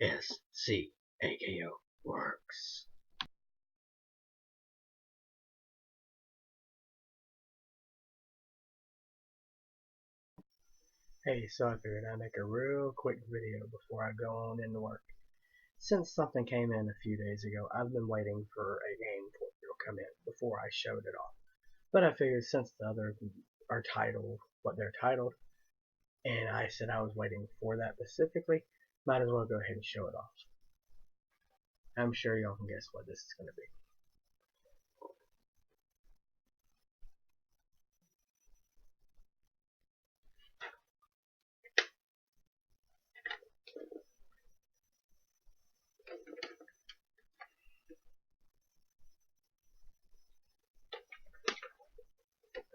SC AKO works. Hey, so I figured I'd make a real quick video before I go on into work. Since something came in a few days ago, I've been waiting for a game for it to come in before I showed it off. But I figured since the others are titled what they're titled, and I said I was waiting for that specifically, might as well go ahead and show it off. I'm sure y'all can guess what this is going to be.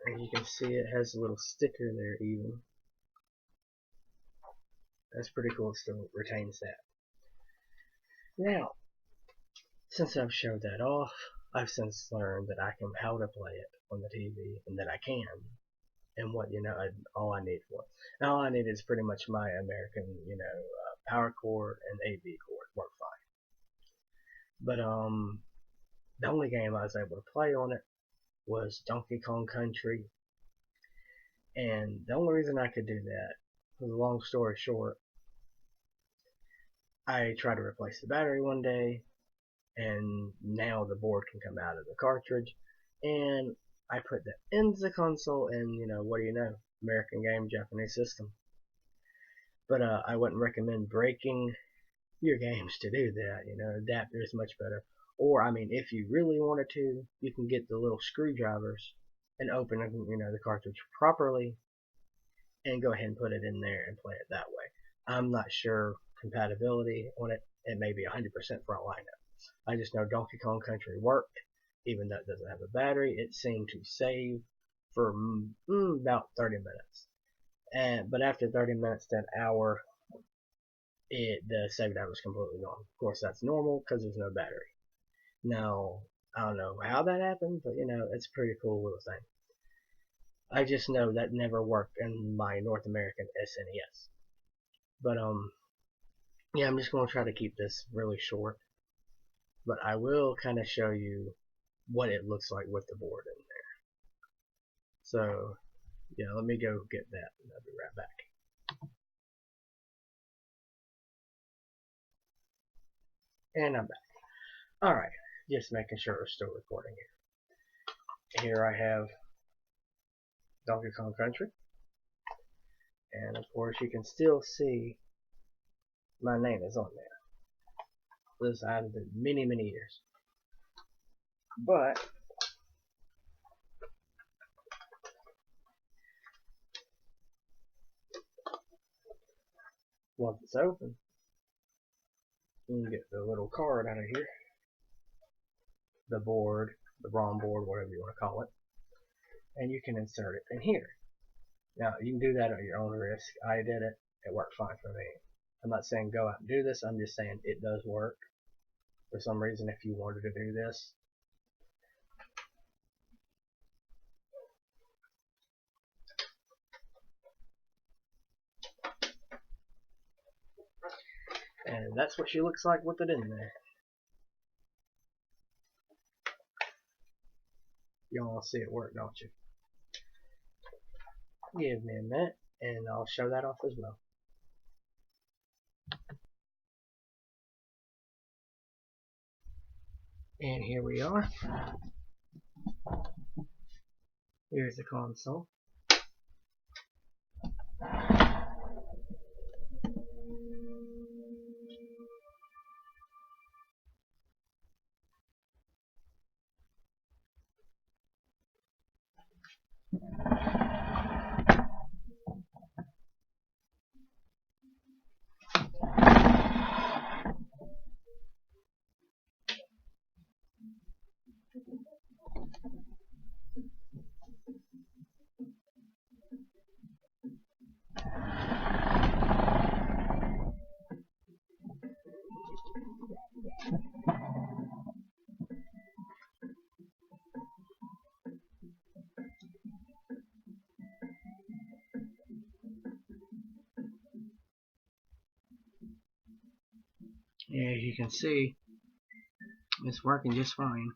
And you can see it has a little sticker there even. That's pretty cool, it still retains that. Now, since I've showed that off, I've since learned that I can how to play it on the TV, and that I can, and what all I need for it. And all I need is pretty much my American, power cord and AV cord work fine. But the only game I was able to play on it was Donkey Kong Country, and the only reason I could do that, long story short, I tried to replace the battery one day, and now the board can come out of the cartridge, and I put that into the console, and what do you know, American game, Japanese system. But I wouldn't recommend breaking your games to do that. Adapter is much better. Or if you really wanted to, you can get the little screwdrivers and open the cartridge properly, and go ahead and put it in there and play it that way. I'm not sure compatibility on it. It may be 100% for all I know. I just know Donkey Kong Country worked, even though it doesn't have a battery. It seemed to save for about 30 minutes. But after 30 minutes to an hour, the save data was completely gone. Of course, that's normal because there's no battery. Now, I don't know how that happened, but it's a pretty cool little thing. I just know that never worked in my North American SNES. But yeah, I'm just going to try to keep this really short. But I will kind of show you what it looks like with the board in there. So, yeah, let me go get that, and I'll be right back. And I'm back. Alright, just making sure we're still recording here. Here I have Donkey Kong Country. And of course you can still see my name is on there. This I've been many years. But once it's open, you can get the little card out of here. The board, the ROM board, whatever you want to call it. And you can insert it in here. Now, you can do that at your own risk. I did it. It worked fine for me. I'm not saying go out and do this. I'm just saying it does work. For some reason, if you wanted to do this. And that's what she looks like with it in there. Y'all see it work, don't you? Give me a minute, and I'll show that off as well. And here we are. Here's the console. Yeah, as you can see, it's working just fine.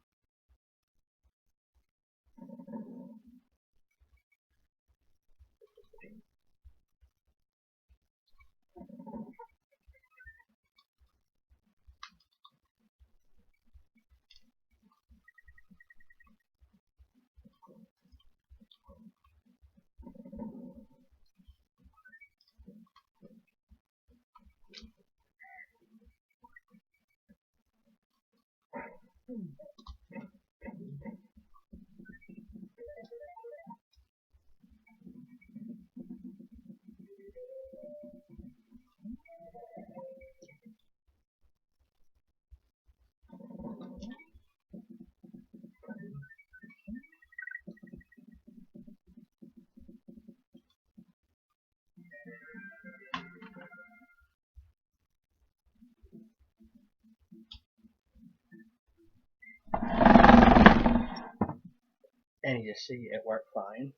And you see it worked fine.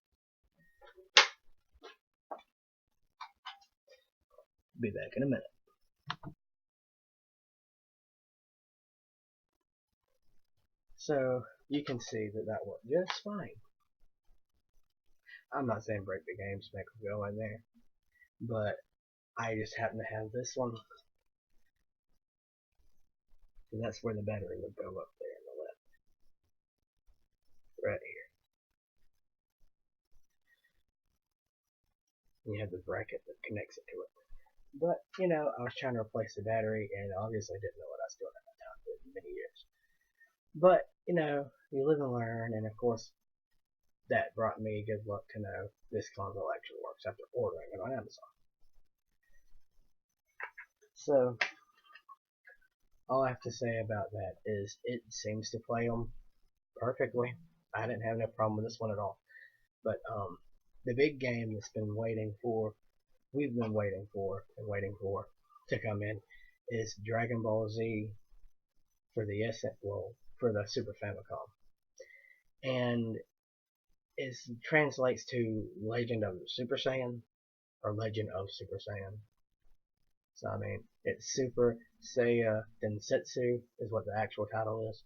Be back in a minute. So you can see that that worked just fine. I'm not saying break the game to make them go in there, but I just happen to have this one, and that's where the battery would go up there on the left, right here. And you have the bracket that connects it to it. But, you know, I was trying to replace the battery, and obviously didn't know what I was doing at that time for many years. But, you know, you live and learn, and of course, that brought me good luck to know this console actually works after ordering it on Amazon. So, all I have to say about that is it seems to play them perfectly. I didn't have no problem with this one at all. But, the big game that's been waiting for, we've been waiting for and waiting for to come in is Dragon Ball Z for the for the Super Famicom. And it translates to Legend of Super Saiyan or Legend of Super Saiyan. So I mean, it's Super Saiya Densetsu is what the actual title is.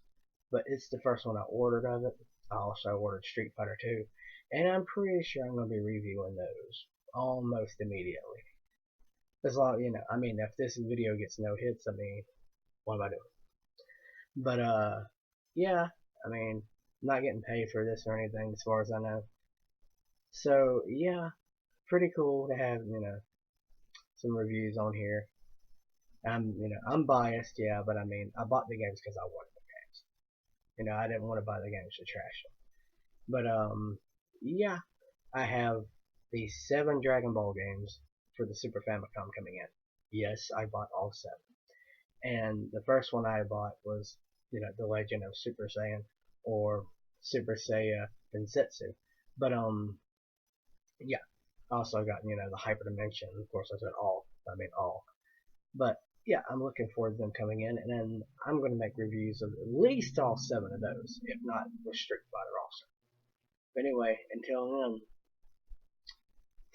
But it's the first one I ordered of it. I also ordered Street Fighter 2. And I'm pretty sure I'm going to be reviewing those almost immediately. As long, you know, I mean, if this video gets no hits, I mean, what am I doing? But, yeah, I mean, I'm not getting paid for this or anything as far as I know. So, yeah, pretty cool to have, you know, some reviews on here. I'm biased, yeah, but I mean, I bought the games because I wanted the games. You know, I didn't want to buy the games to trash them. But, yeah, I have the 7 Dragon Ball games for the Super Famicom coming in. Yes, I bought all 7. And the first one I bought was, you know, The Legend of Super Saiyan or Super Saiya Densetsu. But, yeah, I also got, you know, the Hyper Dimension. Of course, I said all. I mean all. But, yeah, I'm looking forward to them coming in, and then I'm going to make reviews of at least all 7 of those, if not with Street Fighter also. But anyway, until then,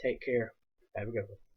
take care. Have a good one.